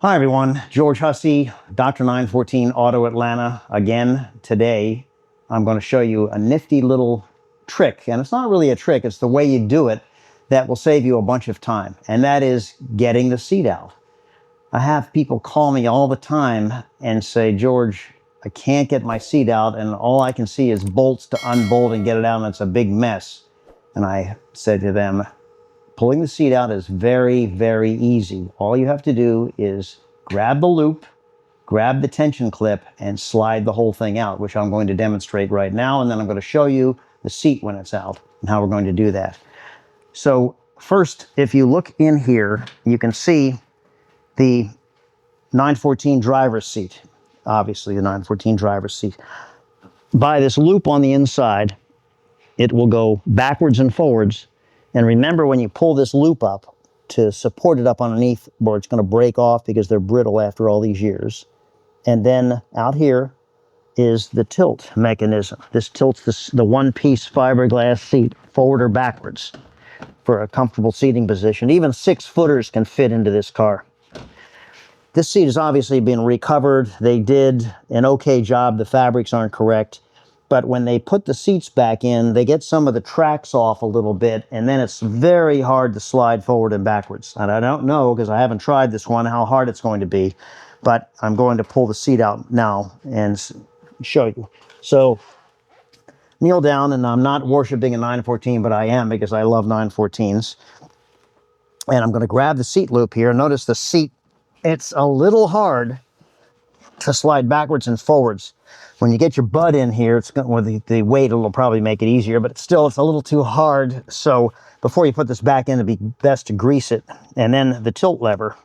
Hi everyone, George Hussey, Dr. 914 Auto Atlanta. Again, today I'm going to show you a nifty little trick, and it's not really a trick, it's the way you do it that will save you a bunch of time, and that is getting the seat out. I have people call me all the time and say, George, I can't get my seat out, and all I can see is bolts to unbolt and get it out, and it's a big mess. And I said to them, pulling the seat out is very, very easy. All you have to do is grab the loop, grab the tension clip, and slide the whole thing out, which I'm going to demonstrate right now, and then I'm going to show you the seat when it's out and how we're going to do that. So first, if you look in here, you can see the 914 driver's seat, obviously the 914 driver's seat. By this loop on the inside, it will go backwards and forwards. And remember, when you pull this loop up to support it up underneath, or it's going to break off because they're brittle after all these years. And then out here is the tilt mechanism. This tilts the one-piece fiberglass seat forward or backwards for a comfortable seating position. Even 6-footers can fit into this car. This seat has obviously been recovered. They did an okay job. The fabrics aren't correct. But when they put the seats back in, they get some of the tracks off a little bit, and then it's very hard to slide forward and backwards. And I don't know, because I haven't tried this one, how hard it's going to be. But I'm going to pull the seat out now and show you. So kneel down, and I'm not worshiping a 914, but I am, because I love 914s. And I'm going to grab the seat loop here. Notice the seat, it's a little hard to slide backwards and forwards. When you get your butt in here, it's going, well, the weight will probably make it easier, but still it's a little too hard. So before you put this back in, it'd be best to grease it. And then the tilt lever.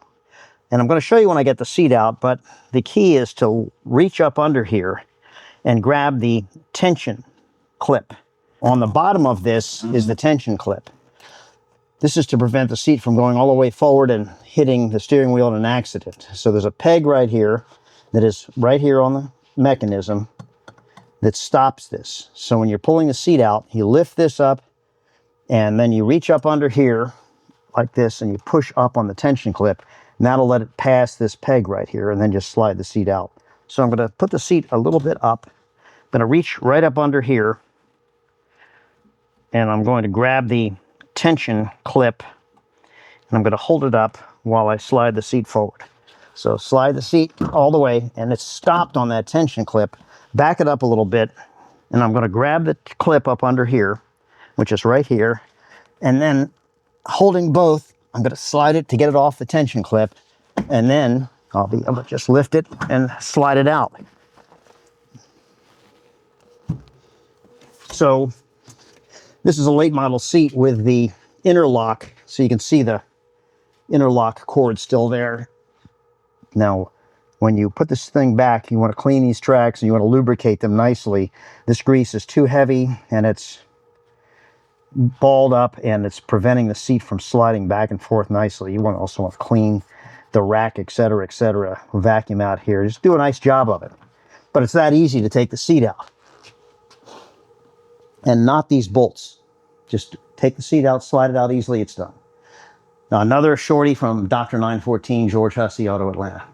And I'm going to show you when I get the seat out, but the key is to reach up under here and grab the tension clip. On the bottom of this is the tension clip. This is to prevent the seat from going all the way forward and hitting the steering wheel in an accident. So there's a peg right here that is right here on the mechanism that stops this. So when you're pulling the seat out, you lift this up, and then you reach up under here like this, and you push up on the tension clip, and that'll let it pass this peg right here, and then just slide the seat out. So I'm going to put the seat a little bit up. I'm going to reach right up under here, and I'm going to grab the tension clip, and I'm going to hold it up while I slide the seat forward. So slide the seat all the way, and it's stopped on that tension clip. Back it up a little bit, and I'm going to grab the clip up under here, which is right here, and then holding both, I'm going to slide it to get it off the tension clip, and then I'll be able to just lift it and slide it out. So this is a late model seat with the interlock, so you can see the interlock cord still there. Now, when you put this thing back, you want to clean these tracks and you want to lubricate them nicely. This grease is too heavy and it's balled up and it's preventing the seat from sliding back and forth nicely. You also want to clean the rack, etc., etc. Vacuum out here. Just do a nice job of it. But it's that easy to take the seat out. And not these bolts. Just take the seat out, slide it out easily, it's done. Now, another shorty from Dr. 914, George Hussey, Auto Atlanta.